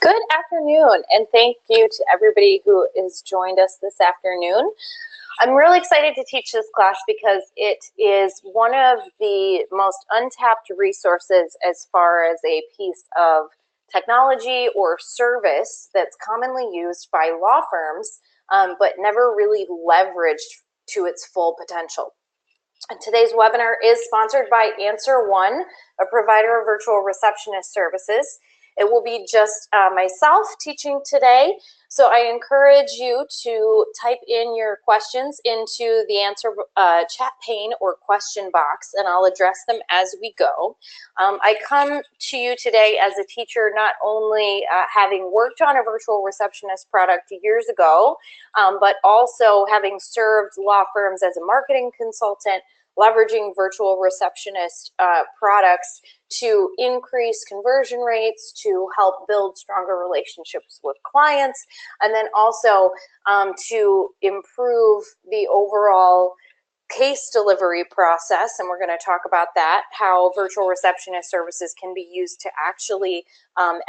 Good afternoon, and thank you to everybody who has joined us this afternoon. I'm really excited to teach this class because it is one of the most untapped resources as far as a piece of technology or service that's commonly used by law firms, but never really leveraged to its full potential. And today's webinar is sponsored by AnswerOne, a provider of virtual receptionist services. It will be just myself teaching today, so I encourage you to type in your questions into the answer chat pane or question box, and I'll address them as we go. I come to you today as a teacher, not only having worked on a virtual receptionist product years ago, but also having served law firms as a marketing consultant, leveraging virtual receptionist products to increase conversion rates, to help build stronger relationships with clients, and then also to improve the overall case delivery process. And we're going to talk about that, how virtual receptionist services can be used to actually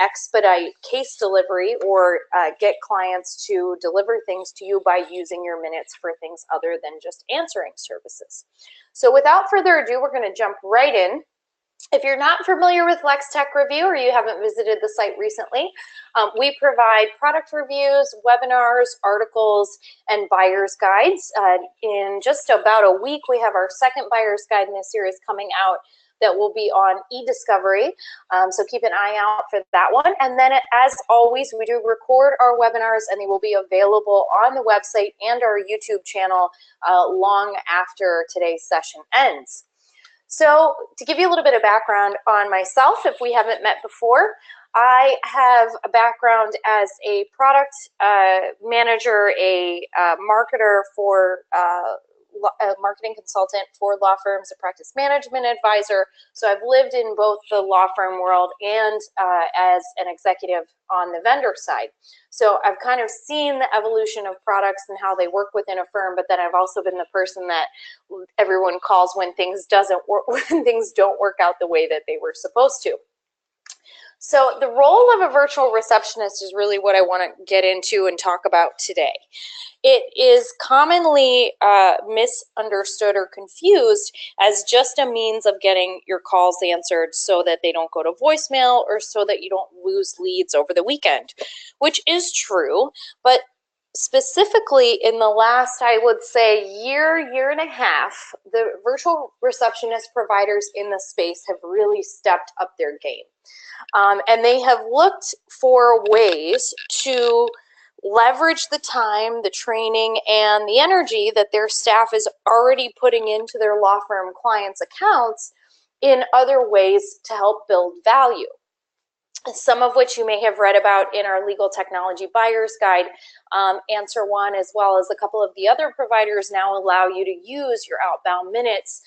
expedite case delivery or get clients to deliver things to you by using your minutes for things other than just answering services. So without further ado, we're going to jump right in. If you're not familiar with Lex Tech Review or you haven't visited the site recently, we provide product reviews, webinars, articles, and buyer's guides. In just about a week, we have our second buyer's guide in this series coming out that will be on e-discovery, so keep an eye out for that one. And then, as always, we do record our webinars, and they will be available on the website and our YouTube channel long after today's session ends. So to give you a little bit of background on myself, if we haven't met before, I have a background as a product manager, a marketer for a marketing consultant for law firms, a practice management advisor. So I've lived in both the law firm world and as an executive on the vendor side. So I've kind of seen the evolution of products and how they work within a firm, but then I've also been the person that everyone calls when things don't work out the way that they were supposed to. So the role of a virtual receptionist is really what I want to get into and talk about today. It is commonly misunderstood or confused as just a means of getting your calls answered so that they don't go to voicemail or so that you don't lose leads over the weekend, which is true, but specifically in the last, I would say, year and a half, the virtual receptionist providers in the space have really stepped up their game. And they have looked for ways to leverage the time, the training, and the energy that their staff is already putting into their law firm clients' accounts in other ways to help build value. Some of which you may have read about in our legal technology buyer's guide. AnswerOne, as well as a couple of the other providers, now allow you to use your outbound minutes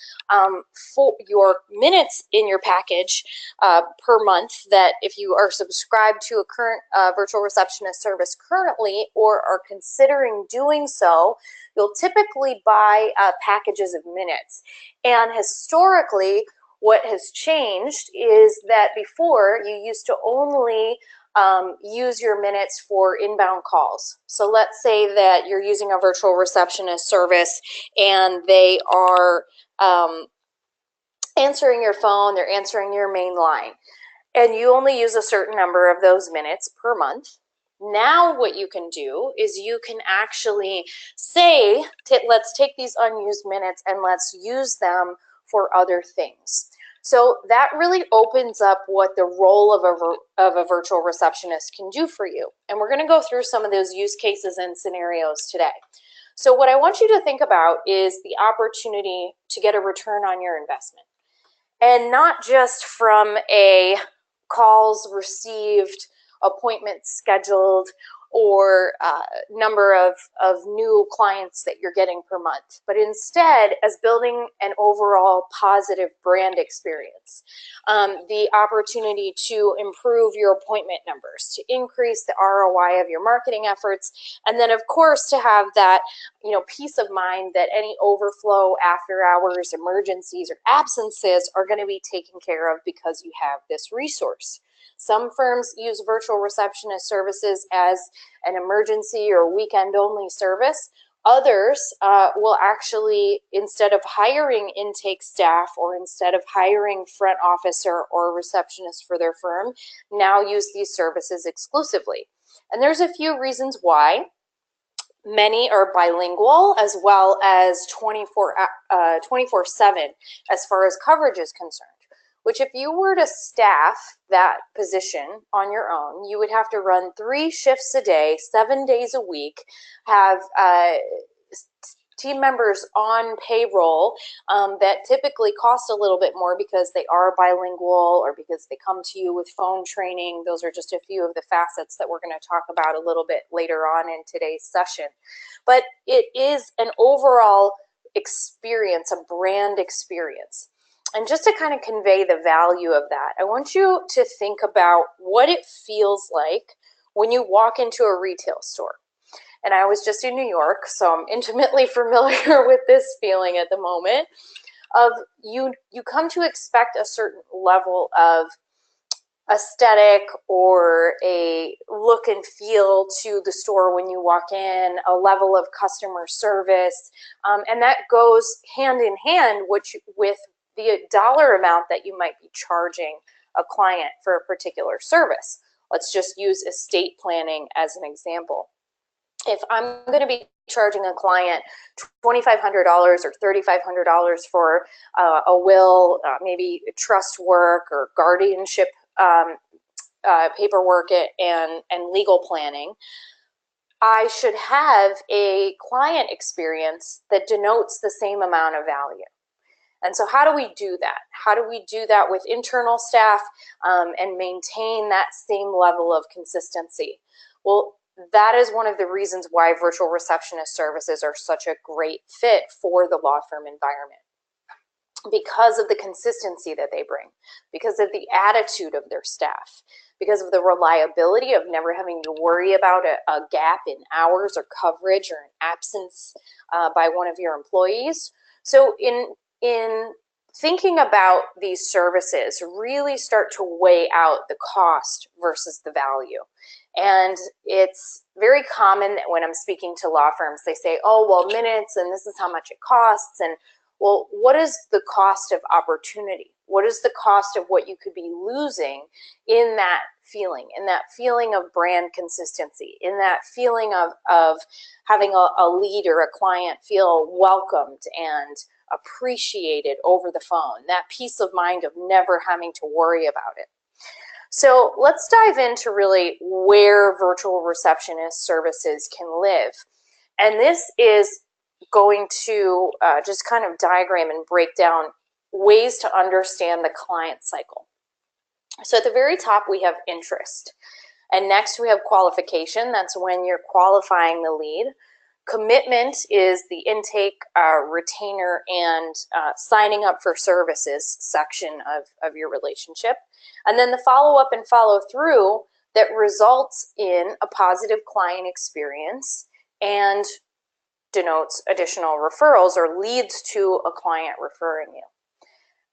for your minutes in your package per month, that if you are subscribed to a current virtual receptionist service currently or are considering doing so, you'll typically buy packages of minutes. And historically, what has changed is that before you used to only use your minutes for inbound calls. So let's say that you're using a virtual receptionist service and they are answering your phone, they're answering your main line, and you only use a certain number of those minutes per month. Now what you can do is you can actually say, let's take these unused minutes and let's use them for other things. So that really opens up what the role of a virtual receptionist can do for you. And we're going to go through some of those use cases and scenarios today. So what I want you to think about is the opportunity to get a return on your investment. And not just from a calls received, appointments scheduled, or number of new clients that you're getting per month, but instead as building an overall positive brand experience. The opportunity to improve your appointment numbers, to increase the ROI of your marketing efforts, and then of course to have that peace of mind that any overflow, after hours, emergencies, or absences are going to be taken care of because you have this resource. Some firms use virtual receptionist services as an emergency or weekend only service. Others will actually, instead of hiring intake staff or instead of hiring front officer or receptionist for their firm, now use these services exclusively. And there's a few reasons why. Many are bilingual as well as 24/7 as far as coverage is concerned, which if you were to staff that position on your own, you would have to run 3 shifts a day, 7 days a week, have team members on payroll that typically cost a little bit more because they are bilingual or because they come to you with phone training. Those are just a few of the facets that we're going to talk about a little bit later on in today's session. But it is an overall experience, a brand experience. And just to kind of convey the value of that, I want you to think about what it feels like when you walk into a retail store. And I was just in New York, so I'm intimately familiar with this feeling at the moment of you come to expect a certain level of aesthetic or a look and feel to the store when you walk in, a level of customer service, and that goes hand in hand with the dollar amount that you might be charging a client for a particular service. Let's just use estate planning as an example. If I'm going to be charging a client $2,500 or $3,500 for a will, maybe trust work or guardianship paperwork and legal planning, I should have a client experience that denotes the same amount of value. And so how do we do that? How do we do that with internal staff and maintain that same level of consistency? Well, that is one of the reasons why virtual receptionist services are such a great fit for the law firm environment. Because of the consistency that they bring, because of the attitude of their staff, because of the reliability of never having to worry about a gap in hours or coverage or an absence by one of your employees. So in thinking about these services, really start to weigh out the cost versus the value. And it's very common that when I'm speaking to law firms, they say, oh, well, minutes, and this is how much it costs. And well, what is the cost of opportunity? What is the cost of what you could be losing in that feeling of brand consistency, in that feeling of having a lead or a client feel welcomed and appreciated over the phone, that peace of mind of never having to worry about it. So let's dive into really where virtual receptionist services can live. And this is going to just kind of diagram and break down ways to understand the client cycle. So at the very top, we have interest. And next we have qualification. That's when you're qualifying the lead. Commitment is the intake, retainer, and signing up for services section of your relationship. And then the follow-up and follow-through that results in a positive client experience and denotes additional referrals or leads to a client referring you.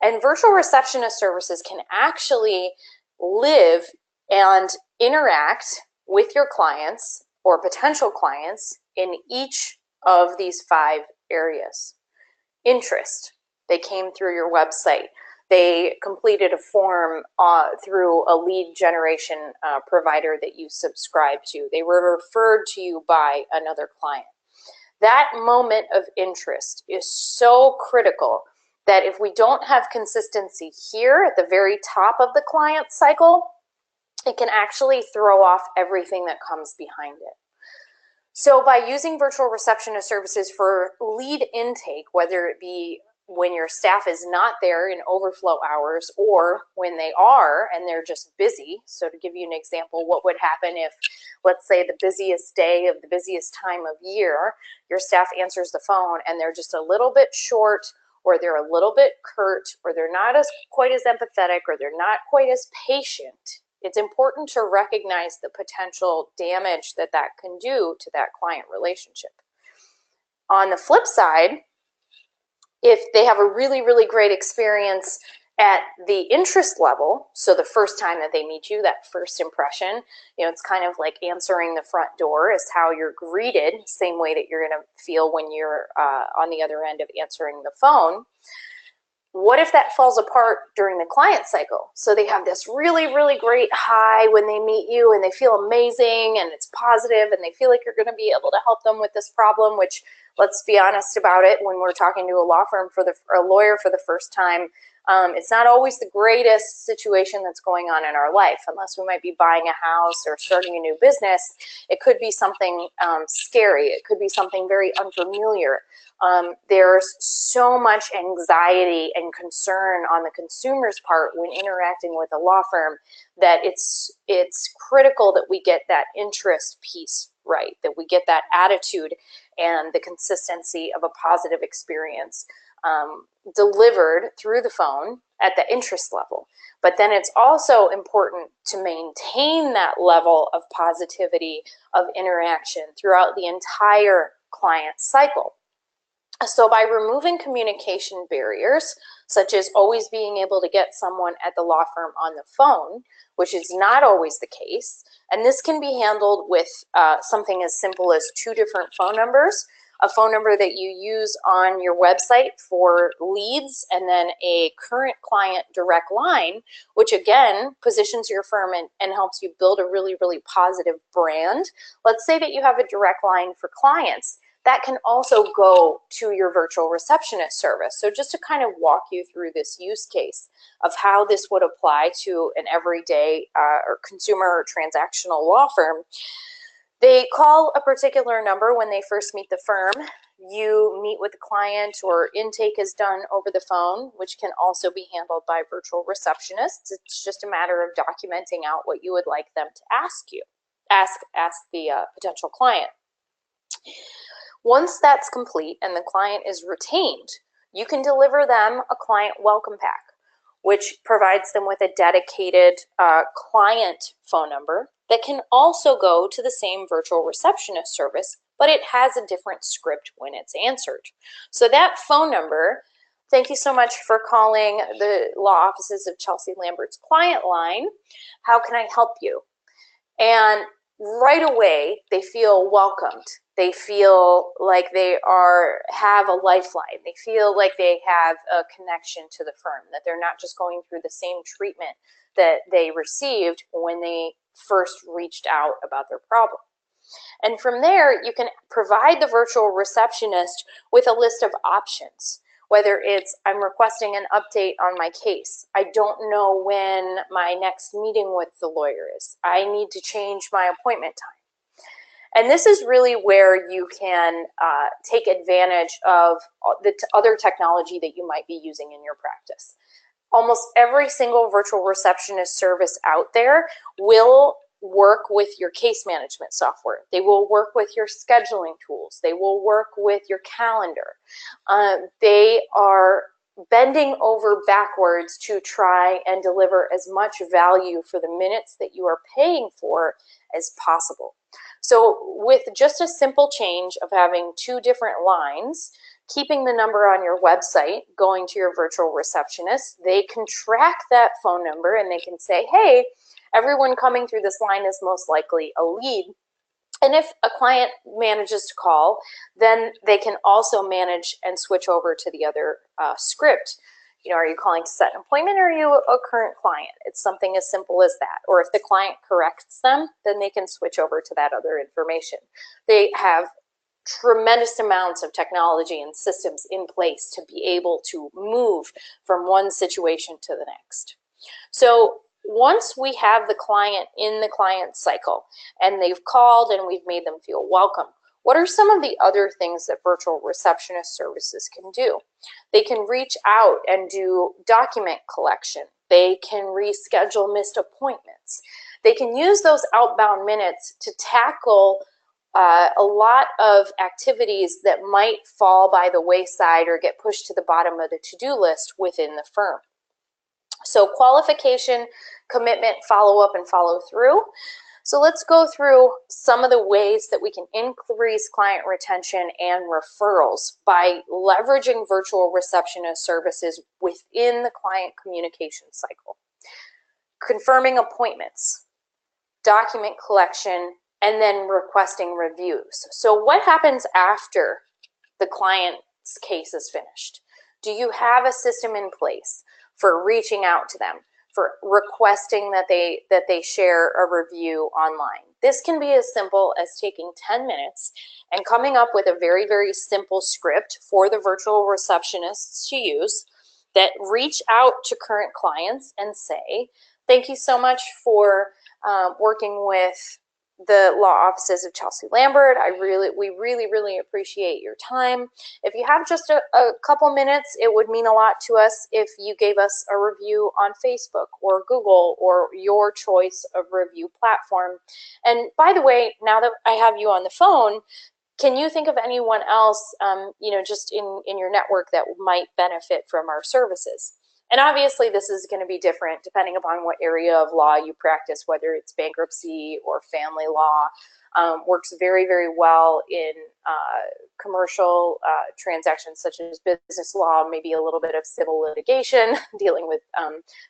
And virtual receptionist services can actually live and interact with your clients or potential clients in each of these 5 areas. Interest, they came through your website. They completed a form through a lead generation provider that you subscribe to. They were referred to you by another client. That moment of interest is so critical that if we don't have consistency here at the very top of the client cycle, it can actually throw off everything that comes behind it. So by using virtual receptionist services for lead intake, whether it be when your staff is not there in overflow hours or when they are and they're just busy. So to give you an example, what would happen if, let's say, the busiest day of the busiest time of year, your staff answers the phone and they're just a little bit short, or they're a little bit curt, or they're not quite as empathetic, or they're not quite as patient. It's important to recognize the potential damage that can do to that client relationship. On the flip side, if they have a really, really great experience At the interest level, so the first time that they meet you, that first impression, it's kind of like answering the front door is how you're greeted, same way that you're going to feel when you're on the other end of answering the phone. What if that falls apart during the client cycle? So they have this really, really great high when they meet you and they feel amazing and it's positive and they feel like you're going to be able to help them with this problem, which, let's be honest about it, when we're talking to a law firm or a lawyer for the first time, it's not always the greatest situation that's going on in our life, unless we might be buying a house or starting a new business. It could be something scary. It could be something very unfamiliar. There's so much anxiety and concern on the consumer's part when interacting with a law firm that it's critical that we get that interest piece right, that we get that attitude and the consistency of a positive experience delivered through the phone at the interest level. But then it's also important to maintain that level of positivity of interaction throughout the entire client cycle. So by removing communication barriers, such as always being able to get someone at the law firm on the phone, which is not always the case, and this can be handled with something as simple as 2 different phone numbers, a phone number that you use on your website for leads, and then a current client direct line, which again positions your firm and helps you build a really, really positive brand. Let's say that you have a direct line for clients. That can also go to your virtual receptionist service. So just to kind of walk you through this use case of how this would apply to an everyday or consumer or transactional law firm, they call a particular number when they first meet the firm. You meet with the client, or intake is done over the phone, which can also be handled by virtual receptionists. It's just a matter of documenting out what you would like them to ask the potential client. Once that's complete and the client is retained, you can deliver them a client welcome pack, which provides them with a dedicated client phone number that can also go to the same virtual receptionist service, but it has a different script when it's answered. So that phone number, thank you so much for calling the law offices of Chelsea Lambert's client line. How can I help you? And right away, they feel welcomed. They feel like they have a lifeline. They feel like they have a connection to the firm, that they're not just going through the same treatment that they received when they first reached out about their problem. And from there, you can provide the virtual receptionist with a list of options, whether it's I'm requesting an update on my case. I don't know when my next meeting with the lawyer is. I need to change my appointment time. And this is really where you can take advantage of the other technology that you might be using in your practice. Almost every single virtual receptionist service out there will work with your case management software. They will work with your scheduling tools. They will work with your calendar. They are bending over backwards to try and deliver as much value for the minutes that you are paying for as possible. So with just a simple change of having 2 different lines, keeping the number on your website, going to your virtual receptionist, they can track that phone number and they can say, hey, everyone coming through this line is most likely a lead. And if a client manages to call, then they can also manage and switch over to the other script. Are you calling to set an appointment, or are you a current client? It's something as simple as that. Or if the client corrects them, then they can switch over to that other information. They have tremendous amounts of technology and systems in place to be able to move from one situation to the next. So once we have the client in the client cycle and they've called and we've made them feel welcome, what are some of the other things that virtual receptionist services can do? They can reach out and do document collection. They can reschedule missed appointments. They can use those outbound minutes to tackle a lot of activities that might fall by the wayside or get pushed to the bottom of the to-do list within the firm. So qualification, commitment, follow-up, and follow-through. So let's go through some of the ways that we can increase client retention and referrals by leveraging virtual receptionist services within the client communication cycle. Confirming appointments, document collection, and then requesting reviews. So what happens after the client's case is finished? Do you have a system in place for reaching out to them, for requesting that they share a review online? This can be as simple as taking 10 minutes and coming up with a very, very simple script for the virtual receptionists to use that reach out to current clients and say, thank you so much for working with the law offices of Chelsea Lambert. We really appreciate your time. If you have just a couple minutes, it would mean a lot to us if you gave us a review on Facebook or Google or your choice of review platform. And by the way, now that I have you on the phone, can you think of anyone else, just in your network that might benefit from our services? And obviously this is going to be different depending upon what area of law you practice, whether it's bankruptcy or family law. Works very, very well in commercial transactions such as business law, maybe a little bit of civil litigation, dealing with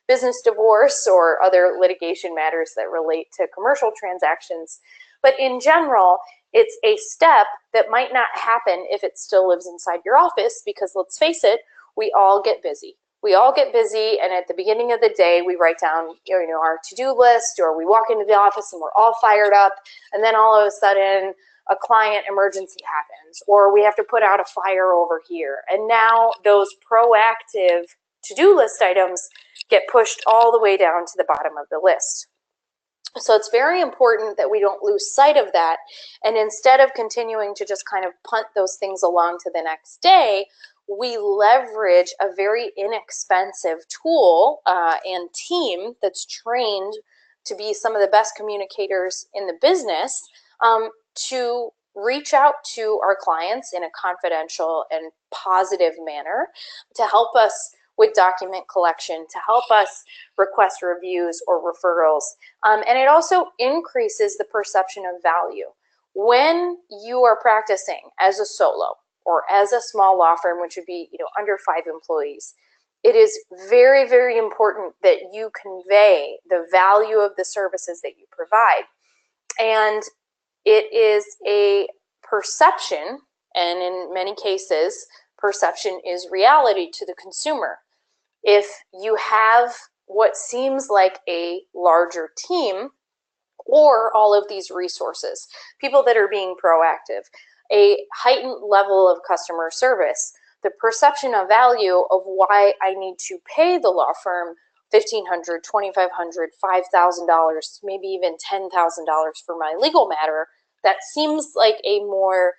business divorce or other litigation matters that relate to commercial transactions. But in general, it's a step that might not happen if it still lives inside your office, because let's face it, we all get busy. We all get busy, and at the beginning of the day, we write down our to-do list, or we walk into the office and we're all fired up, and then all of a sudden a client emergency happens, or we have to put out a fire over here. And now those proactive to-do list items get pushed all the way down to the bottom of the list. So it's very important that we don't lose sight of that, and instead of continuing to just kind of punt those things along to the next day, we leverage a very inexpensive tool and team that's trained to be some of the best communicators in the business to reach out to our clients in a confidential and positive manner to help us with document collection, to help us request reviews or referrals. And it also increases the perception of value. When you are practicing as a solo or as a small law firm, which would be under 5 employees, it is very, very important that you convey the value of the services that you provide. And it is a perception, and in many cases, perception is reality to the consumer. If you have what seems like a larger team, or all of these resources, people that are being proactive, a heightened level of customer service, the perception of value of why I need to pay the law firm $1,500, $2,500, $5,000, maybe even $10,000 for my legal matter, that seems like a more,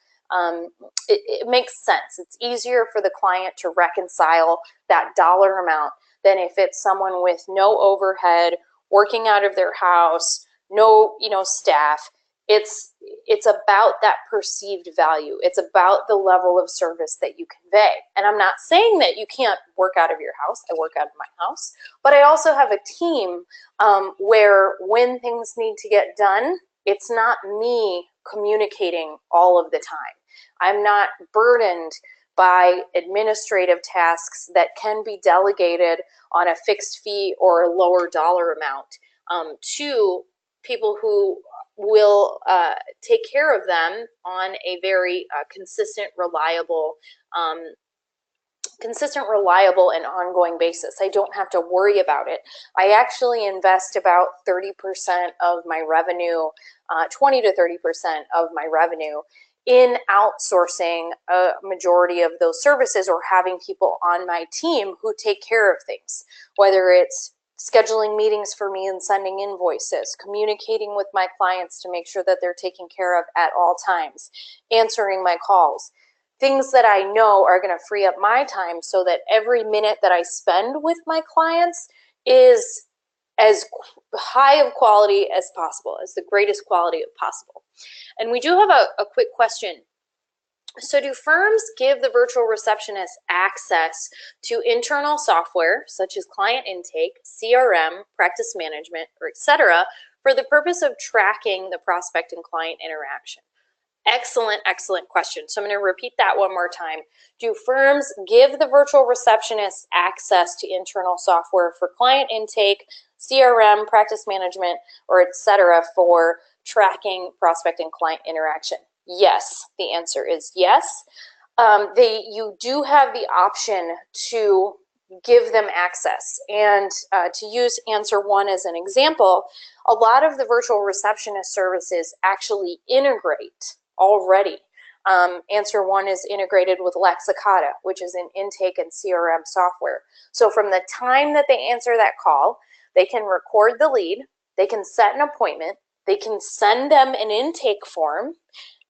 it makes sense. It's easier for the client to reconcile that dollar amount than if it's someone with no overhead, working out of their house, no staff. It's about that perceived value. It's about the level of service that you convey. And I'm not saying that you can't work out of your house. I work out of my house, but I also have a team where when things need to get done, it's not me communicating all of the time. I'm not burdened by administrative tasks that can be delegated on a fixed fee or a lower dollar amount to people who will take care of them on a very consistent, reliable and ongoing basis. I don't have to worry about it. I actually invest about 30% of my revenue, 20 to 30% of my revenue in outsourcing a majority of those services, or having people on my team who take care of things, whether it's scheduling meetings for me and sending invoices, communicating with my clients to make sure that they're taken care of at all times, answering my calls, things that I know are going to free up my time so that every minute that I spend with my clients is as high of quality as possible, as the greatest quality possible. And we do have a quick question. So do firms give the virtual receptionist access to internal software such as client intake, CRM, practice management, or etc., for the purpose of tracking the prospect and client interaction. Excellent, excellent question. So I'm going to repeat that one more time. Do firms give the virtual receptionist access to internal software for client intake, CRM, practice management, or etc. for tracking prospect and client interaction? Yes, the answer is yes. You do have the option to give them access. And to use AnswerOne as an example, a lot of the virtual receptionist services actually integrate already. AnswerOne is integrated with Lexicata, which is an intake and CRM software. So from the time that they answer that call, they can record the lead, they can set an appointment, they can send them an intake form,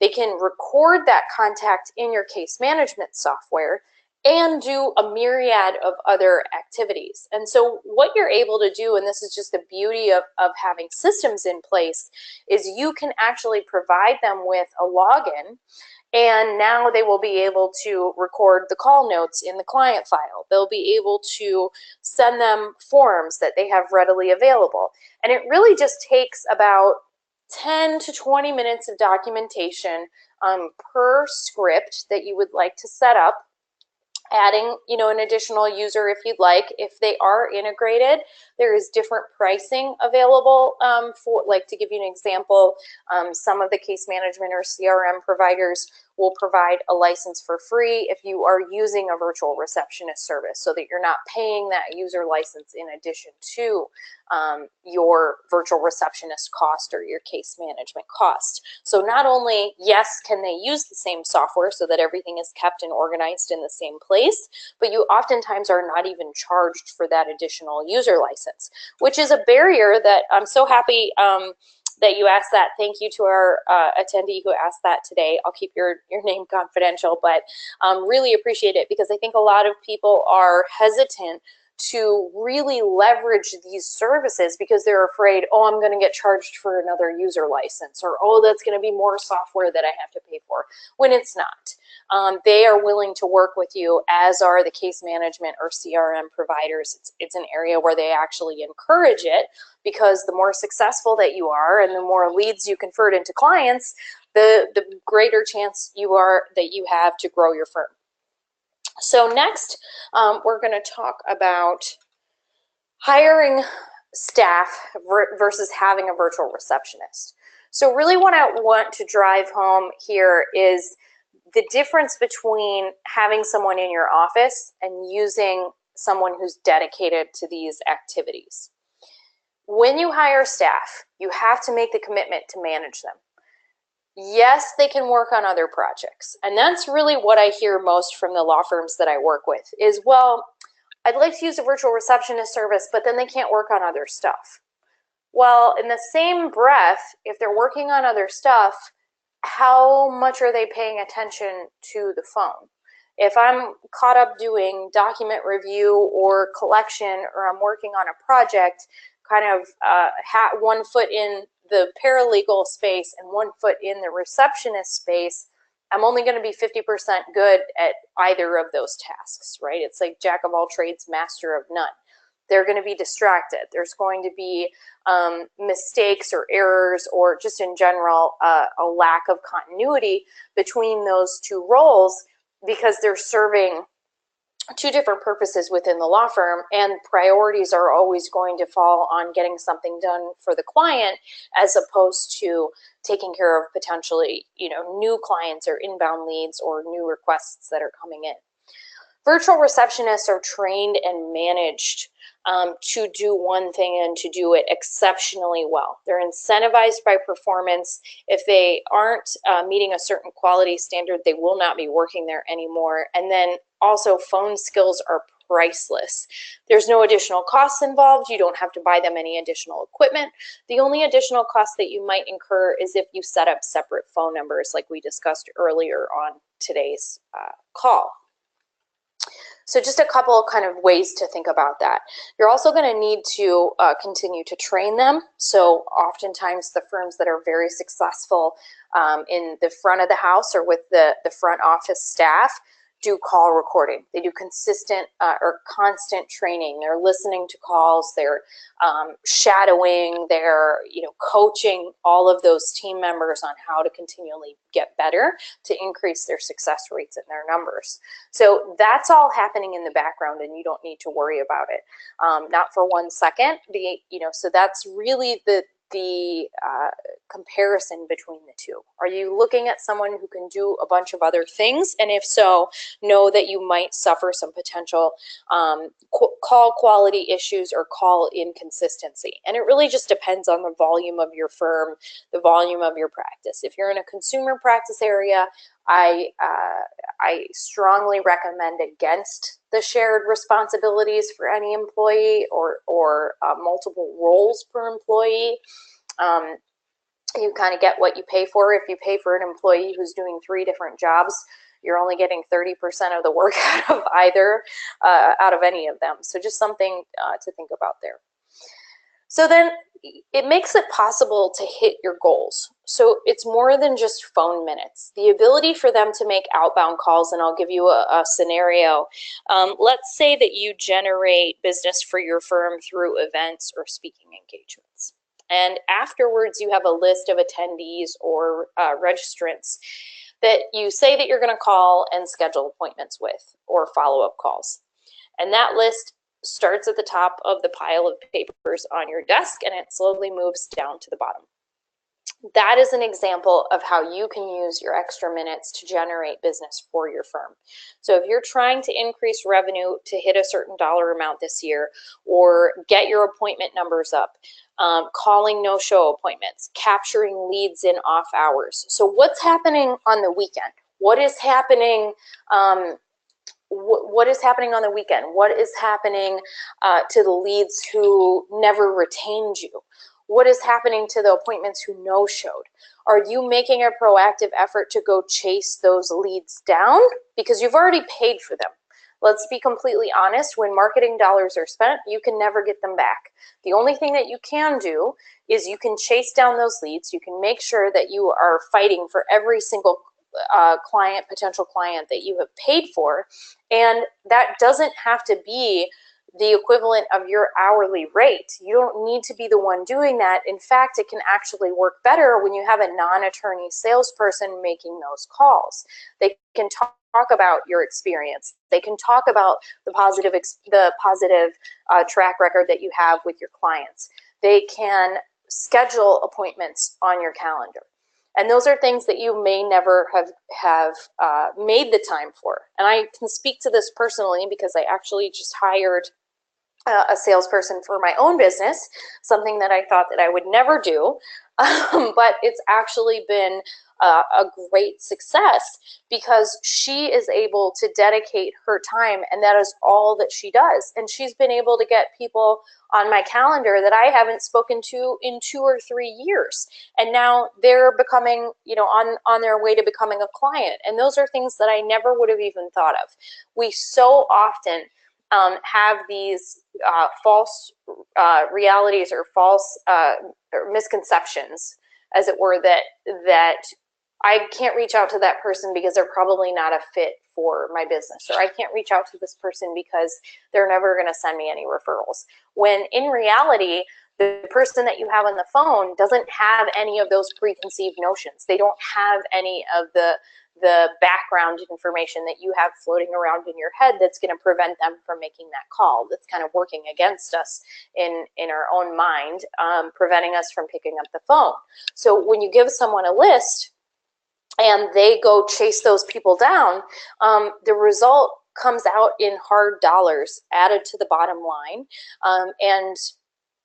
they can record that contact in your case management software, and do a myriad of other activities. And so what you're able to do, and this is just the beauty of having systems in place, is you can actually provide them with a login, and now they will be able to record the call notes in the client file. They'll be able to send them forms that they have readily available. And it really just takes about 10 to 20 minutes of documentation per script that you would like to set up, adding, an additional user if you'd like. If they are integrated, there is different pricing available for, like, to give you an example, some of the case management or CRM providers will provide a license for free if you are using a virtual receptionist service, so that you're not paying that user license in addition to your virtual receptionist cost or your case management cost. So not only, yes, can they use the same software so that everything is kept and organized in the same place, but you oftentimes are not even charged for that additional user license, which is a barrier that I'm so happy that you asked that. Thank you to our attendee who asked that today. I'll keep your name confidential, but really appreciate it, because I think a lot of people are hesitant to really leverage these services because they're afraid, oh, I'm going to get charged for another user license, or oh, that's going to be more software that I have to pay for, when it's not. They are willing to work with you, as are the case management or CRM providers. It's an area where they actually encourage it, because the more successful that you are and the more leads you convert into clients, the greater chance that you have to grow your firm. So next, we're going to talk about hiring staff versus having a virtual receptionist. So really what I want to drive home here is the difference between having someone in your office and using someone who's dedicated to these activities. When you hire staff, you have to make the commitment to manage them. Yes, they can work on other projects. And that's really what I hear most from the law firms that I work with is, well, I'd like to use a virtual receptionist service, but then they can't work on other stuff. Well, in the same breath, if they're working on other stuff, how much are they paying attention to the phone? If I'm caught up doing document review or collection, or I'm working on a project, kind of one foot in the paralegal space and one foot in the receptionist space, I'm only going to be 50% good at either of those tasks, right? It's like jack of all trades, master of none. They're going to be distracted. There's going to be mistakes or errors, or just in general, a lack of continuity between those two roles, because they're serving two different purposes within the law firm, and priorities are always going to fall on getting something done for the client, as opposed to taking care of potentially, new clients or inbound leads or new requests that are coming in. Virtual receptionists are trained and managed to do one thing and to do it exceptionally well. They're incentivized by performance. If they aren't meeting a certain quality standard, they will not be working there anymore. And then also, phone skills are priceless. There's no additional costs involved. You don't have to buy them any additional equipment. The only additional cost that you might incur is if you set up separate phone numbers, like we discussed earlier on today's call. So just a couple of kind of ways to think about that. You're also going to need to continue to train them. So oftentimes the firms that are very successful in the front of the house or with the front office staff do call recording. They do consistent or constant training. They're listening to calls. They're shadowing. They're coaching all of those team members on how to continually get better to increase their success rates and their numbers. So that's all happening in the background, and you don't need to worry about it, not for 1 second. So that's really the comparison between the two. Are you looking at someone who can do a bunch of other things? And if so, know that you might suffer some potential call quality issues or call inconsistency. And it really just depends on the volume of your firm, the volume of your practice. If you're in a consumer practice area, I strongly recommend against the shared responsibilities for any employee or multiple roles per employee. You kind of get what you pay for. If you pay for an employee who's doing 3 different jobs, you're only getting 30% of the work out of any of them. So just something to think about there. So then it makes it possible to hit your goals. So it's more than just phone minutes. The ability for them to make outbound calls, and I'll give you a scenario. Let's say that you generate business for your firm through events or speaking engagements. And afterwards, you have a list of attendees or registrants that you say that you're going to call and schedule appointments with or follow-up calls. And that list starts at the top of the pile of papers on your desk, and it slowly moves down to the bottom. That is an example of how you can use your extra minutes to generate business for your firm. So if you're trying to increase revenue to hit a certain dollar amount this year, or get your appointment numbers up, calling no-show appointments, capturing leads in off hours. So what's happening on the weekend? What is happening? What is happening on the weekend? What is happening to the leads who never retained you? What is happening to the appointments who no-showed? Are you making a proactive effort to go chase those leads down? Because you've already paid for them. Let's be completely honest, when marketing dollars are spent, you can never get them back. The only thing that you can do is you can chase down those leads. You can make sure that you are fighting for every single potential client that you have paid for. And that doesn't have to be the equivalent of your hourly rate. You don't need to be the one doing that. In fact, it can actually work better when you have a non-attorney salesperson making those calls. They can talk about your experience. They can talk about the positive track record that you have with your clients. They can schedule appointments on your calendar. And those are things that you may never have made the time for. And I can speak to this personally because I actually just hired a salesperson for my own business, something that I thought that I would never do. But it's actually been a great success because she is able to dedicate her time, and that is all that she does. And she's been able to get people on my calendar that I haven't spoken to in 2 or 3 years. And now they're becoming, on their way to becoming a client. And those are things that I never would have even thought of. We so often have these false realities or false or misconceptions, as it were, that I can't reach out to that person because they're probably not a fit for my business, or I can't reach out to this person because they're never going to send me any referrals. When in reality, the person that you have on the phone doesn't have any of those preconceived notions. They don't have any of the background information that you have floating around in your head that's going to prevent them from making that call. That's kind of working against us in our own mind, preventing us from picking up the phone. So when you give someone a list and they go chase those people down, the result comes out in hard dollars added to the bottom line, and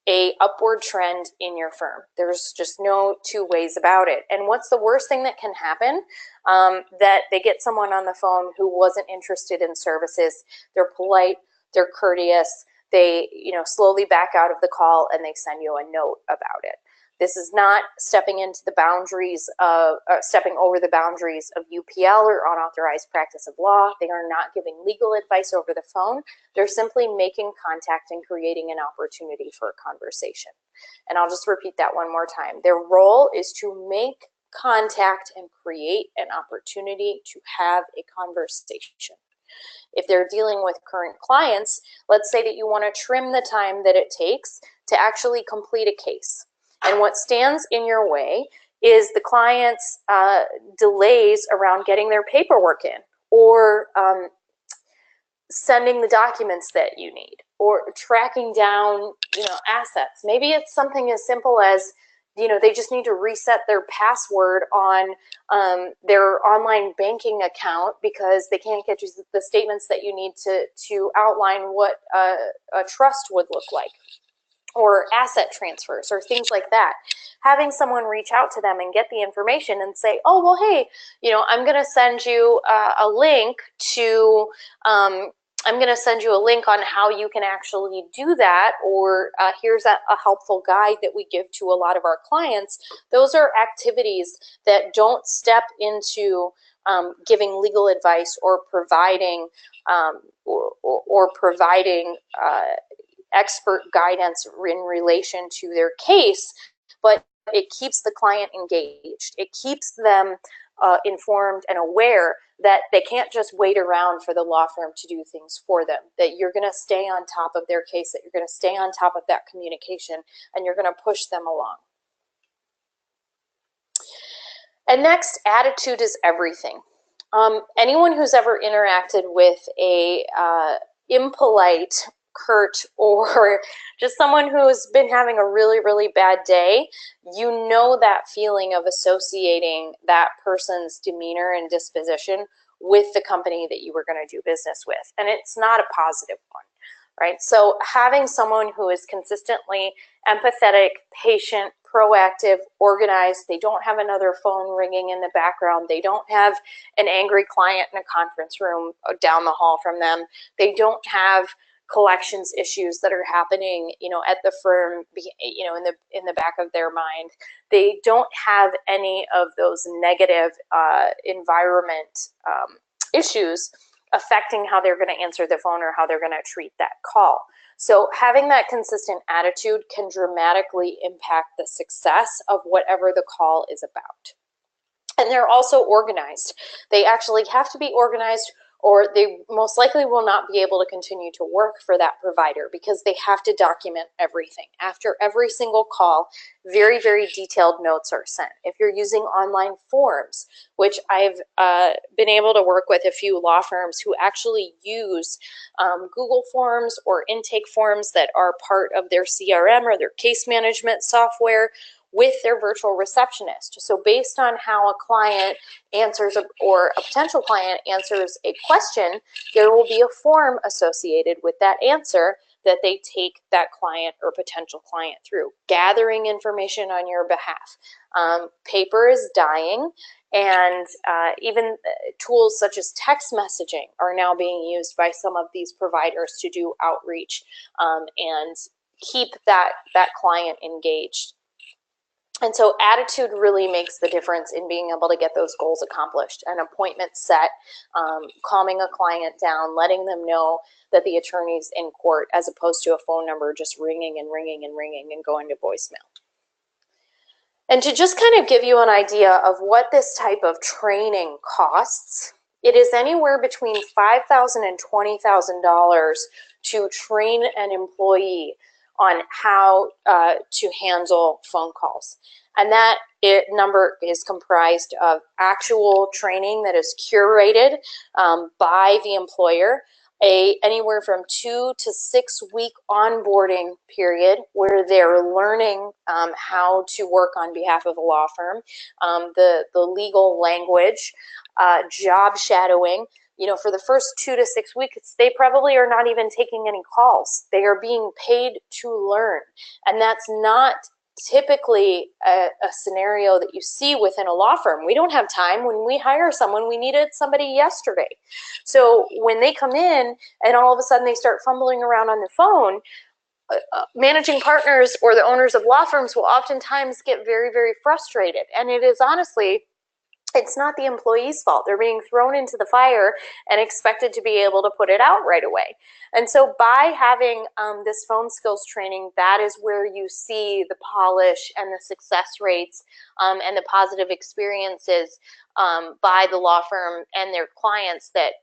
a upward trend in your firm. There's just no 2 ways about it. And what's the worst thing that can happen? That they get someone on the phone who wasn't interested in services. They're polite, they're courteous, they slowly back out of the call, and they send you a note about it. This is not stepping into the boundaries of stepping over the boundaries of UPL or unauthorized practice of law. They are not giving legal advice over the phone. They're simply making contact and creating an opportunity for a conversation. And I'll just repeat that one more time. Their role is to make contact and create an opportunity to have a conversation. If they're dealing with current clients, let's say that you want to trim the time that it takes to actually complete a case. And what stands in your way is the client's delays around getting their paperwork in, or sending the documents that you need, or tracking down, assets. Maybe it's something as simple as, they just need to reset their password on their online banking account because they can't get you the statements that you need to outline what a trust would look like, or asset transfers, or things like that. Having someone reach out to them and get the information and say, oh, well, hey, I'm going to send you a link to, I'm going to send you a link on how you can actually do that, or here's a helpful guide that we give to a lot of our clients. Those are activities that don't step into giving legal advice or providing expert guidance in relation to their case, but it keeps the client engaged. It keeps them informed and aware that they can't just wait around for the law firm to do things for them, that you're going to stay on top of their case, that you're going to stay on top of that communication, and you're going to push them along. And next, attitude is everything. Anyone who's ever interacted with a impolite, curt, or just someone who's been having a really, really bad day, you know that feeling of associating that person's demeanor and disposition with the company that you were going to do business with. And it's not a positive one, right? So having someone who is consistently empathetic, patient, proactive, organized, they don't have another phone ringing in the background, they don't have an angry client in a conference room down the hall from them, they don't have collections issues that are happening, at the firm, in the back of their mind. They don't have any of those negative environment issues affecting how they're going to answer the phone or how they're going to treat that call. So having that consistent attitude can dramatically impact the success of whatever the call is about. And they're also organized. They actually have to be organized, or they most likely will not be able to continue to work for that provider because they have to document everything. After every single call, very, very detailed notes are sent. If you're using online forms, which I've been able to work with a few law firms who actually use Google Forms or intake forms that are part of their CRM or their case management software with their virtual receptionist. So based on how a client answers or a potential client answers a question, there will be a form associated with that answer that they take that client or potential client through, gathering information on your behalf. Paper is dying, and even tools such as text messaging are now being used by some of these providers to do outreach and keep that client engaged. And so attitude really makes the difference in being able to get those goals accomplished. An appointment set, calming a client down, letting them know that the attorney's in court, as opposed to a phone number just ringing and ringing and ringing and going to voicemail. And to just kind of give you an idea of what this type of training costs, it is anywhere between $5,000 and $20,000 to train an employee on how to handle phone calls. And that number is comprised of actual training that is curated by the employer, anywhere from 2 to 6 week onboarding period where they're learning how to work on behalf of a law firm, the legal language, job shadowing. For the first 2 to 6 weeks, they probably are not even taking any calls. They are being paid to learn. And that's not typically a scenario that you see within a law firm. We don't have time. When we hire someone, we needed somebody yesterday. So when they come in and all of a sudden they start fumbling around on the phone, managing partners or the owners of law firms will oftentimes get very, very frustrated. And it is honestly it's not the employee's fault. They're being thrown into the fire and expected to be able to put it out right away. And so by having this phone skills training, that is where you see the polish and the success rates and the positive experiences by the law firm and their clients that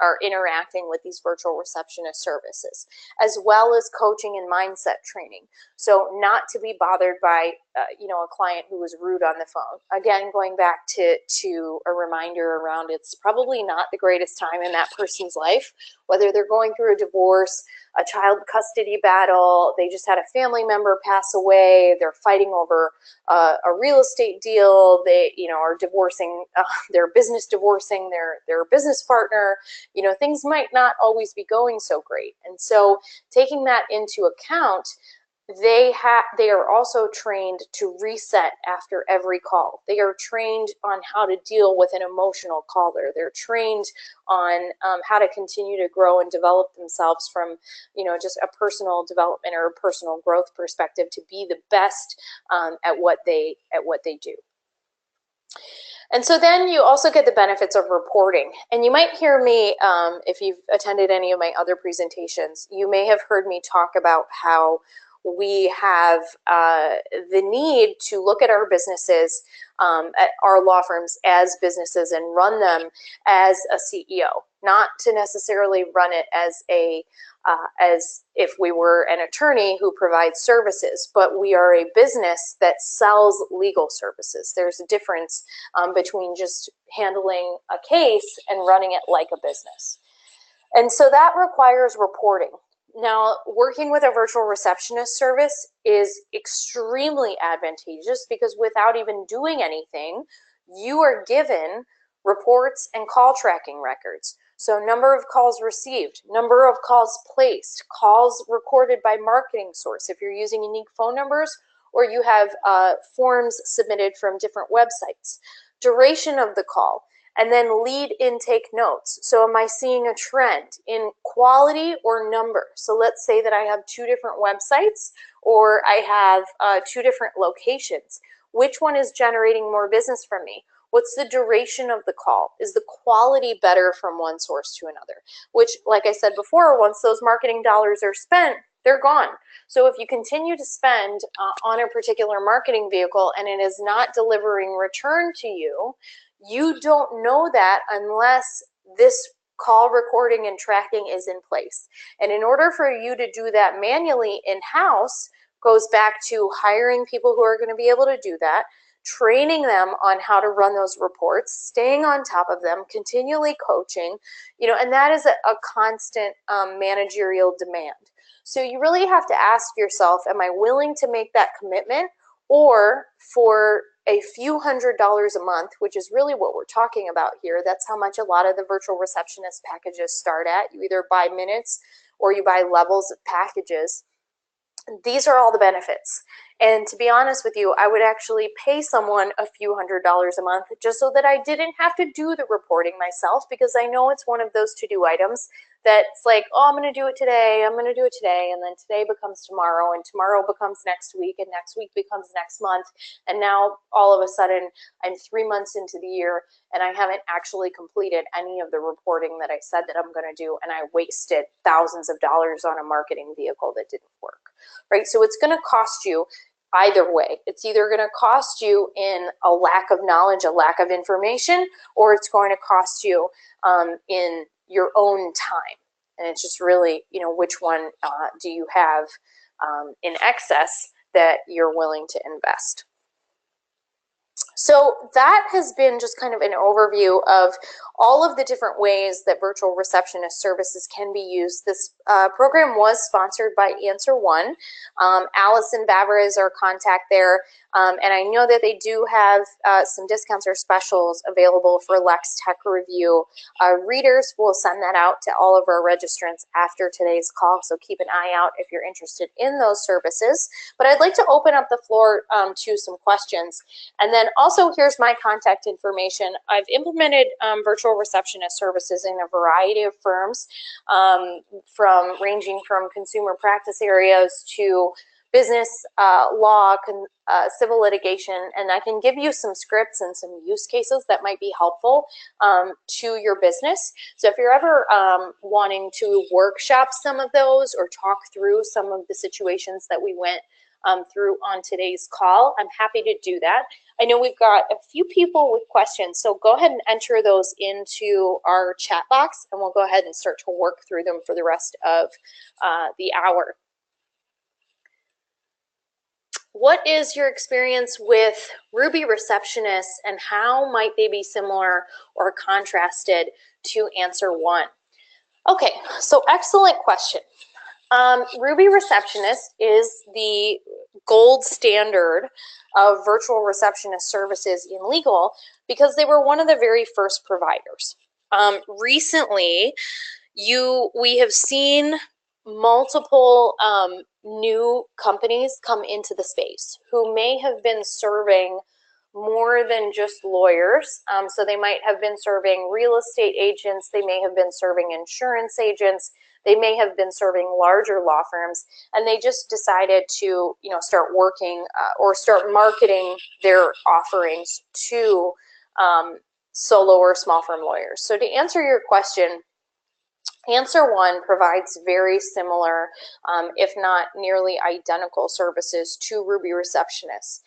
are interacting with these virtual receptionist services, as well as coaching and mindset training. So not to be bothered by, a client who was rude on the phone. Again, going back to a reminder around it's probably not the greatest time in that person's life, whether they're going through a divorce, a child custody battle, they just had a family member pass away, they're fighting over a real estate deal, they are divorcing, their business divorcing their business partner, things might not always be going so great. And so taking that into account, they are also trained to reset after every call. They are trained on how to deal with an emotional caller. They're trained on how to continue to grow and develop themselves from, just a personal development or a personal growth perspective to be the best at what they do. And so then you also get the benefits of reporting. And you might hear me, if you've attended any of my other presentations, you may have heard me talk about how we have the need to look at our businesses, at our law firms as businesses and run them as a CEO, not to necessarily run it as as if we were an attorney who provides services, but we are a business that sells legal services. There's a difference between just handling a case and running it like a business. And so that requires reporting. Now, working with a virtual receptionist service is extremely advantageous because without even doing anything, you are given reports and call tracking records. So number of calls received, number of calls placed, calls recorded by marketing source if you're using unique phone numbers or you have forms submitted from different websites, duration of the call, and then lead intake notes. So am I seeing a trend in quality or number? So let's say that I have 2 different websites or I have 2 different locations. Which one is generating more business from me? What's the duration of the call? Is the quality better from one source to another? Which, like I said before, once those marketing dollars are spent, they're gone. So if you continue to spend on a particular marketing vehicle and it is not delivering return to you, you don't know that unless this call recording and tracking is in place. And in order for you to do that manually in-house, goes back to hiring people who are going to be able to do that, training them on how to run those reports, staying on top of them, continually coaching, and that is a constant managerial demand. So you really have to ask yourself, am I willing to make that commitment? Or for a few $100s a month, which is really what we're talking about here, that's how much a lot of the virtual receptionist packages start at. You either buy minutes or you buy levels of packages. These are all the benefits. And to be honest with you, I would actually pay someone a few $100s a month just so that I didn't have to do the reporting myself, because I know it's one of those to-do items that's like, oh, I'm going to do it today, I'm going to do it today, and then today becomes tomorrow, and tomorrow becomes next week, and next week becomes next month, and now all of a sudden I'm 3 months into the year and I haven't actually completed any of the reporting that I said that I'm going to do, and I wasted thousands of dollars on a marketing vehicle that didn't work, right? So it's going to cost you either way. It's either going to cost you in a lack of knowledge, a lack of information, or it's going to cost you in your own time. And it's just really, which one do you have in excess that you're willing to invest? So that has been just kind of an overview of all of the different ways that virtual receptionist services can be used. This program was sponsored by AnswerOne. Allison Bavra is our contact there. And I know that they do have some discounts or specials available for Lex Tech Review readers. We'll send that out to all of our registrants after today's call, so keep an eye out if you're interested in those services. But I'd like to open up the floor to some questions. And then also, here's my contact information. I've implemented virtual receptionist services in a variety of firms, ranging from consumer practice areas to business law, civil litigation, and I can give you some scripts and some use cases that might be helpful to your business. So if you're ever wanting to workshop some of those or talk through some of the situations that we went through on today's call, I'm happy to do that. I know we've got a few people with questions, so go ahead and enter those into our chat box, and we'll go ahead and start to work through them for the rest of the hour. What is your experience with Ruby Receptionists, and how might they be similar or contrasted to AnswerOne? Okay, so excellent question. Ruby Receptionist is the gold standard of virtual receptionist services in legal because they were one of the very first providers. Recently, we have seen multiple new companies come into the space who may have been serving more than just lawyers. So they might have been serving real estate agents, they may have been serving insurance agents, they may have been serving larger law firms, and they just decided to, start working or start marketing their offerings to solo or small firm lawyers. So to answer your question, AnswerOne provides very similar, if not nearly identical services to Ruby Receptionists.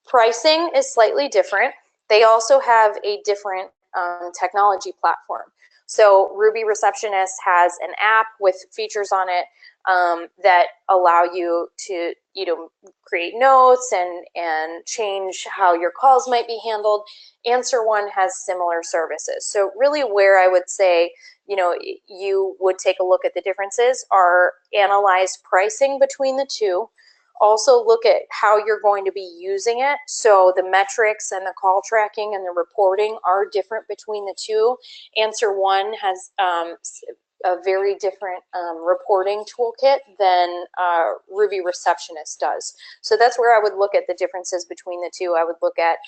Pricing is slightly different. They also have a different technology platform. So Ruby Receptionist has an app with features on it that allow you to create notes and change how your calls might be handled. AnswerOne has similar services. So really where I would say you would take a look at the differences are analyze pricing between the two. Also look at how you're going to be using it. So the metrics and the call tracking and the reporting are different between the two. AnswerOne has a very different reporting toolkit than Ruby Receptionist does. So that's where I would look at the differences between the two. I would look at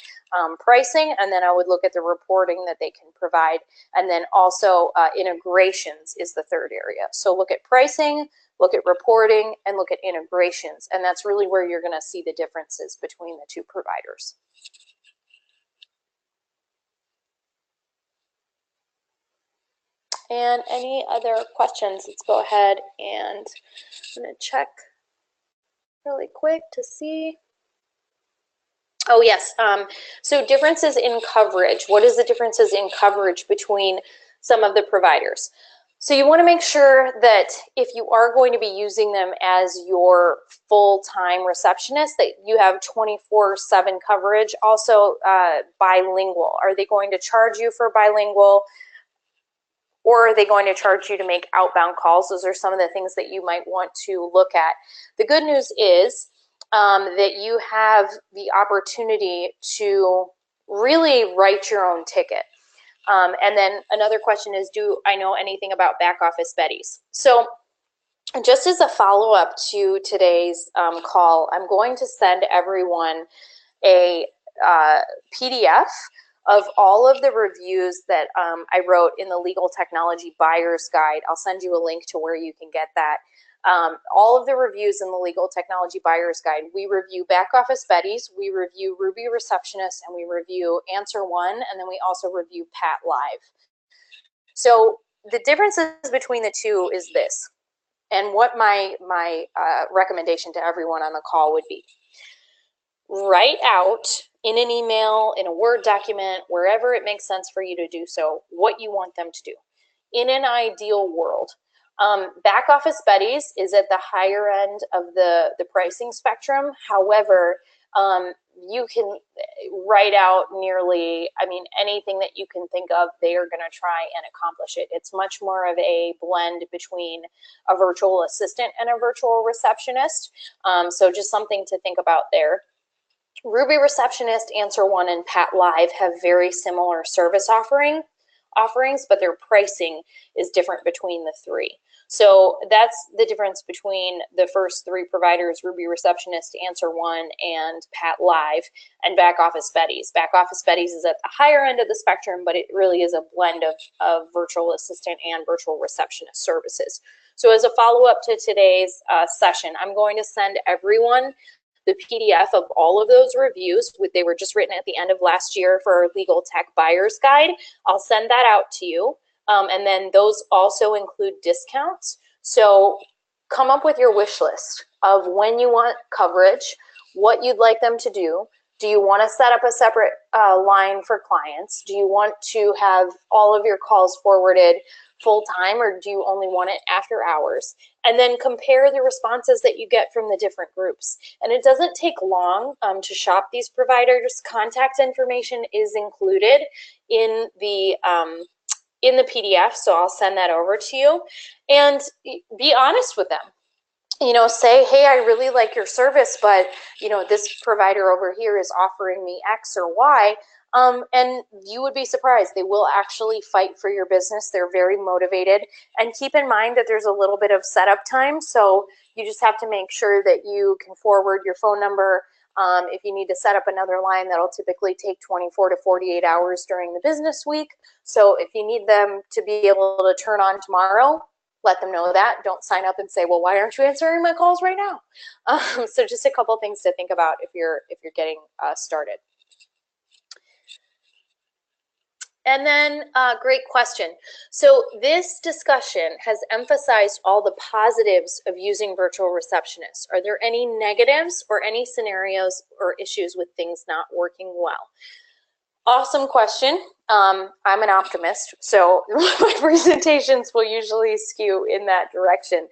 pricing, and then I would look at the reporting that they can provide. And then also integrations is the third area. So look at pricing, look at reporting, and look at integrations. And that's really where you're going to see the differences between the two providers. And any other questions? Let's go ahead and I'm going to check really quick to see. Oh, yes. So differences in coverage. What is the differences in coverage between some of the providers? So you want to make sure that if you are going to be using them as your full-time receptionist, that you have 24/7 coverage. Also bilingual. Are they going to charge you for bilingual? Or are they going to charge you to make outbound calls? Those are some of the things that you might want to look at. The good news is that you have the opportunity to really write your own ticket. And then another question is, do I know anything about back office Betties? So just as a follow-up to today's call, I'm going to send everyone a PDF of all of the reviews that I wrote in the Legal Technology Buyer's Guide. I'll send you a link to where you can get that. All of the reviews in the Legal Technology Buyer's Guide, we review back office Betties, we review Ruby Receptionist, and we review AnswerOne, and then we also review Pat Live. So the differences between the two is this, and what my recommendation to everyone on the call would be. Write out in an email, in a Word document, wherever it makes sense for you to do so, what you want them to do. In an ideal world, back office Betties is at the higher end of the pricing spectrum. However, you can write out nearly, anything that you can think of, they are going to try and accomplish it. It's much more of a blend between a virtual assistant and a virtual receptionist. So just something to think about there. Ruby Receptionist, AnswerOne, and Pat Live have very similar service offerings. offerings, but their pricing is different between the three. So that's the difference between the first three providers, Ruby Receptionist, AnswerOne, and Pat Live, and Back Office Betties. Back Office Betties is at the higher end of the spectrum, but it really is a blend of virtual assistant and virtual receptionist services. So as a follow-up to today's session, I'm going to send everyone the PDF of all of those reviews. They were just written at the end of last year for our Legal Tech Buyer's Guide. I'll send that out to you. And then those also include discounts. So come up with your wish list of when you want coverage, what you'd like them to do. Do you want to set up a separate line for clients? Do you want to have all of your calls forwarded full time, or do you only want it after hours? And then compare the responses that you get from the different groups. And it doesn't take long to shop these providers. Contact information is included in the PDF, so I'll send that over to you. And be honest with them. You know, say, hey, I really like your service, but, you know, this provider over here is offering me X or Y. And you would be surprised. They will actually fight for your business. They're very motivated. And keep in mind that there's a little bit of setup time. So you just have to make sure that you can forward your phone number. If you need to set up another line, that'll typically take 24 to 48 hours during the business week. So if you need them to be able to turn on tomorrow, let them know that. Don't sign up and say, well, why aren't you answering my calls right now? So just a couple things to think about if you're getting started. And then, great question. So this discussion has emphasized all the positives of using virtual receptionists. Are there any negatives or any scenarios or issues with things not working well? Awesome question. I'm an optimist, so my presentations will usually skew in that direction.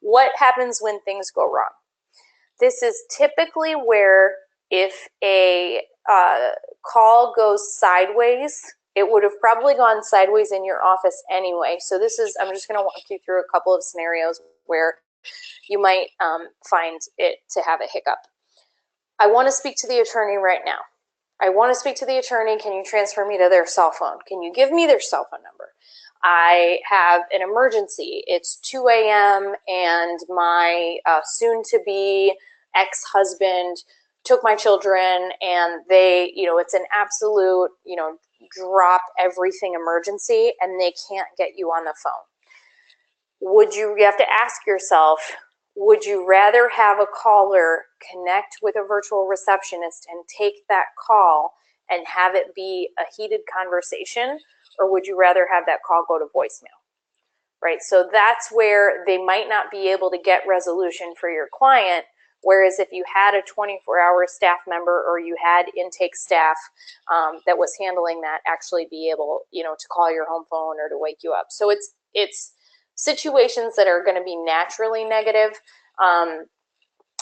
What happens when things go wrong? This is typically where if a call goes sideways, it would have probably gone sideways in your office anyway. So this is, I'm just going to walk you through a couple of scenarios where you might find it to have a hiccup. I want to speak to the attorney right now. I want to speak to the attorney. Can you transfer me to their cell phone? Can you give me their cell phone number? I have an emergency. It's 2 a.m. and my soon-to-be ex-husband took my children, and they, you know, it's an absolute, you know, drop everything emergency, and they can't get you on the phone. You have to ask yourself, would you rather have a caller connect with a virtual receptionist and take that call and have it be a heated conversation, or would you rather have that call go to voicemail? Right, so that's where they might not be able to get resolution for your client. Whereas if you had a 24-hour staff member or you had intake staff that was handling that, actually be able, you know, to call your home phone or to wake you up. So it's situations that are going to be naturally negative.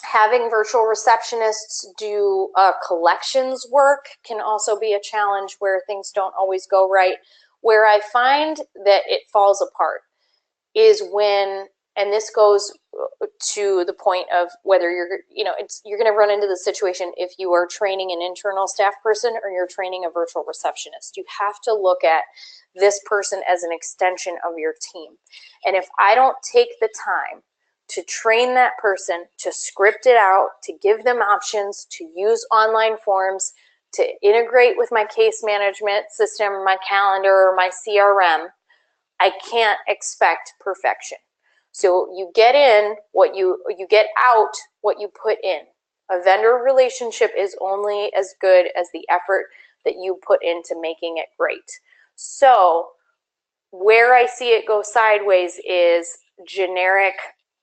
Having virtual receptionists do collections work can also be a challenge where things don't always go right. Where I find that it falls apart is when, and this goes to the point of whether you're, you know, you're going to run into the situation if you are training an internal staff person or you're training a virtual receptionist. You have to look at this person as an extension of your team. And if I don't take the time to train that person, to script it out, to give them options, to use online forms, to integrate with my case management system, my calendar, or my CRM, I can't expect perfection. So you get in what you get out what you put in. A vendor relationship is only as good as the effort that you put into making it great. So where I see it go sideways is generic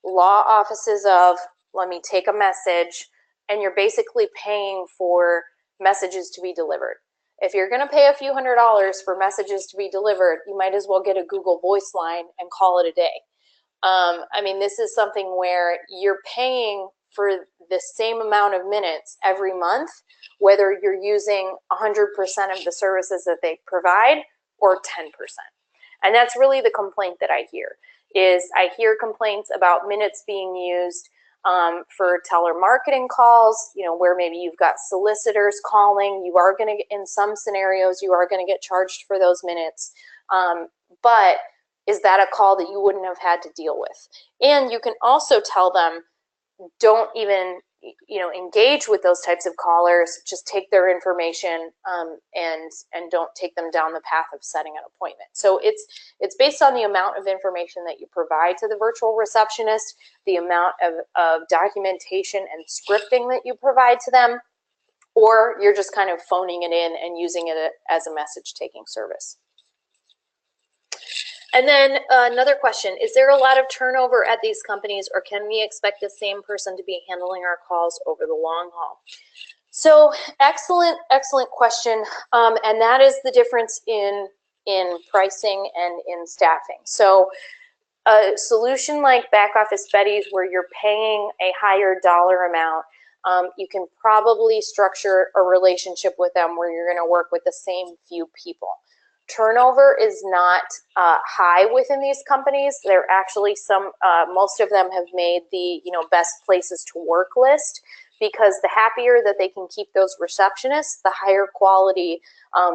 law offices of, let me take a message, and you're basically paying for messages to be delivered. If you're going to pay a few $100s for messages to be delivered, you might as well get a Google Voice line and call it a day. I mean, this is something where you're paying for the same amount of minutes every month, whether you're using 100% of the services that they provide or 10%. And that's really the complaint that I hear, is I hear complaints about minutes being used for telemarketing calls, you know, where maybe you've got solicitors calling. You are going to, in some scenarios, you are going to get charged for those minutes. But is that a call that you wouldn't have had to deal with? And you can also tell them, don't even engage with those types of callers. Just take their information and don't take them down the path of setting an appointment. So it's based on the amount of information that you provide to the virtual receptionist, the amount of documentation and scripting that you provide to them, or you're just kind of phoning it in and using it as a message taking service. And then another question, is there a lot of turnover at these companies, or can we expect the same person to be handling our calls over the long haul? So excellent question. And that is the difference in pricing and in staffing. So a solution like Back Office Betties, where you're paying a higher dollar amount, you can probably structure a relationship with them where you're going to work with the same few people. Turnover is not high within these companies. They're actually most of them have made the best places to work list, because the happier that they can keep those receptionists, the higher quality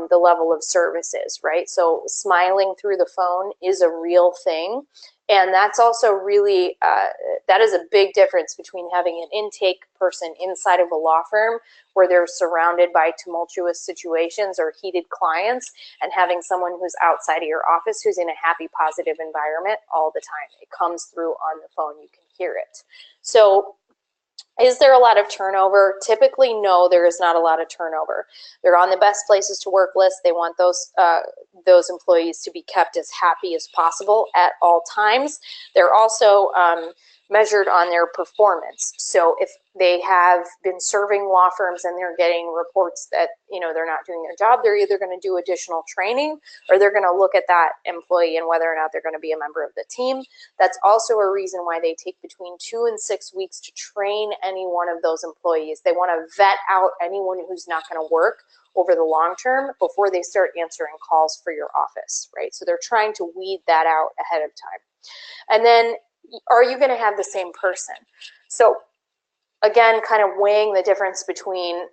the level of service is, right? So smiling through the phone is a real thing. And that's also really, that is a big difference between having an intake person inside of a law firm where they're surrounded by tumultuous situations or heated clients, and having someone who's outside of your office who's in a happy, positive environment all the time. It comes through on the phone, you can hear it. So is there a lot of turnover? Typically, no, there is not a lot of turnover. They're on the best places to work list. They want those employees to be kept as happy as possible at all times. They're also measured on their performance. So if they have been serving law firms and they're getting reports that they're not doing their job, they're either going to do additional training, or they're going to look at that employee and whether or not they're going to be a member of the team. That's also a reason why they take between 2 and 6 weeks to train any one of those employees. They want to vet out anyone who's not going to work over the long term before they start answering calls for your office, right? So they're trying to weed that out ahead of time. And then, are you going to have the same person? So again, kind of weighing the difference between,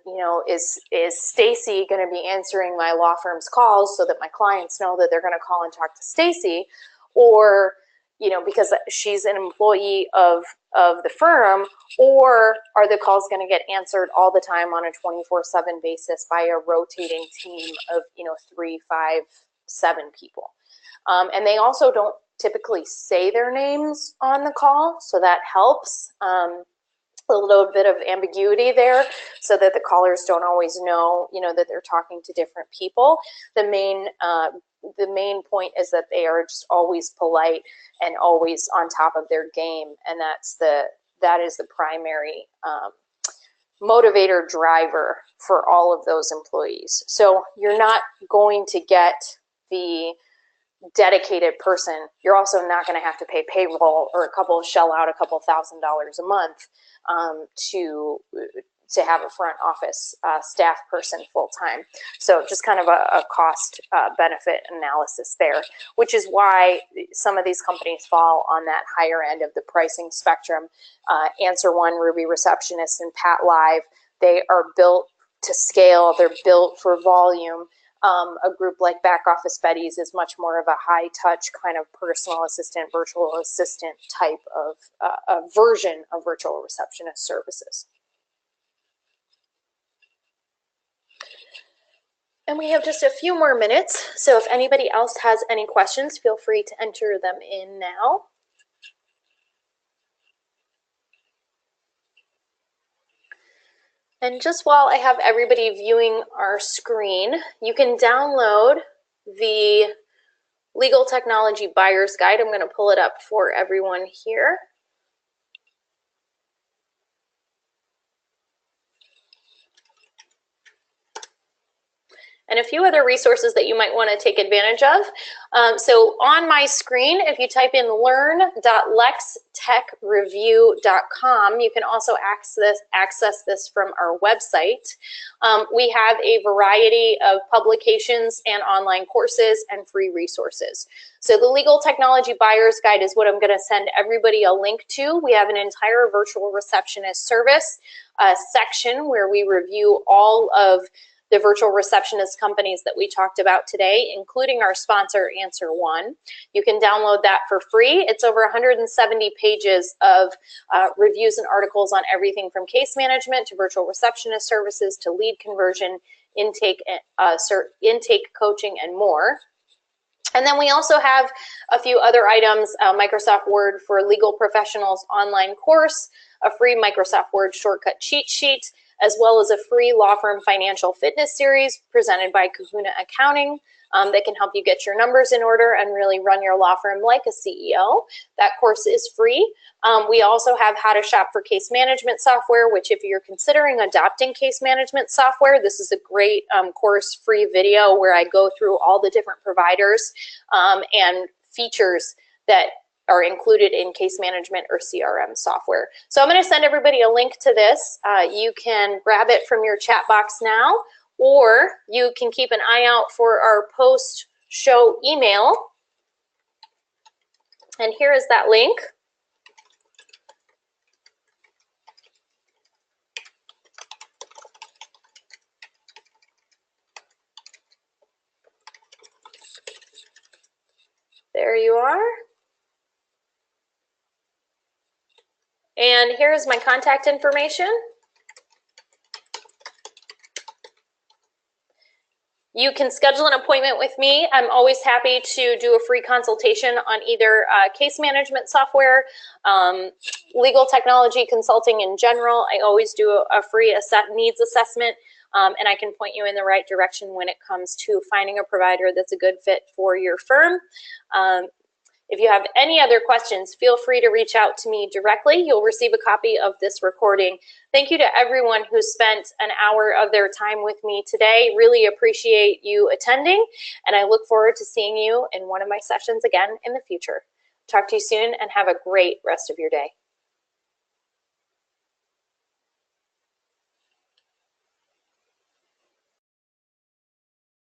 is Stacy going to be answering my law firm's calls so that my clients know that they're going to call and talk to Stacy, or, because she's an employee of the firm, or are the calls going to get answered all the time on a 24/7 basis by a rotating team of, 3, 5, 7 people? And they also don't typically say their names on the call, so that helps. A little bit of ambiguity there, so that the callers don't always know, that they're talking to different people. The main point is that they are just always polite and always on top of their game, and that is the primary motivator driver for all of those employees. So you're not going to get the dedicated person. You're also not going to have to pay payroll or shell out a couple $1,000s a month to have a front office staff person full time. So just kind of a cost benefit analysis there, which is why some of these companies fall on that higher end of the pricing spectrum. AnswerOne, Ruby Receptionist, and Pat Live, they are built to scale. They're built for volume. A group like Back Office Betties is much more of a high-touch kind of personal assistant, virtual assistant type of a version of virtual receptionist services. And we have just a few more minutes, so if anybody else has any questions, feel free to enter them in now. And just while I have everybody viewing our screen, you can download the Legal Technology Buyer's Guide. I'm going to pull it up for everyone here. And a few other resources that you might want to take advantage of. So on my screen, if you type in learn.lextechreview.com, you can also access this from our website. We have a variety of publications and online courses and free resources. So the Legal Technology Buyer's Guide is what I'm going to send everybody a link to. We have an entire virtual receptionist service section where we review all of the virtual receptionist companies that we talked about today, including our sponsor, AnswerOne. You can download that for free. It's over 170 pages of reviews and articles on everything from case management to virtual receptionist services to lead conversion, intake coaching, and more. And then we also have a few other items, Microsoft Word for Legal Professionals online course, a free Microsoft Word shortcut cheat sheet, as well as a free law firm financial fitness series presented by Kahuna Accounting that can help you get your numbers in order and really run your law firm like a CEO. That course is free. We also have how to shop for case management software, which if you're considering adopting case management software, this is a great course free video where I go through all the different providers and features that are included in case management or CRM software. So I'm going to send everybody a link to this. You can grab it from your chat box now, or you can keep an eye out for our post-show email. And here is that link. There you are. And here's my contact information. You can schedule an appointment with me. I'm always happy to do a free consultation on either case management software, legal technology consulting in general. I always do a free needs assessment, and I can point you in the right direction when it comes to finding a provider that's a good fit for your firm. If you have any other questions, feel free to reach out to me directly. You'll receive a copy of this recording. Thank you to everyone who spent an hour of their time with me today. Really appreciate you attending, and I look forward to seeing you in one of my sessions again in the future. Talk to you soon, and have a great rest of your day.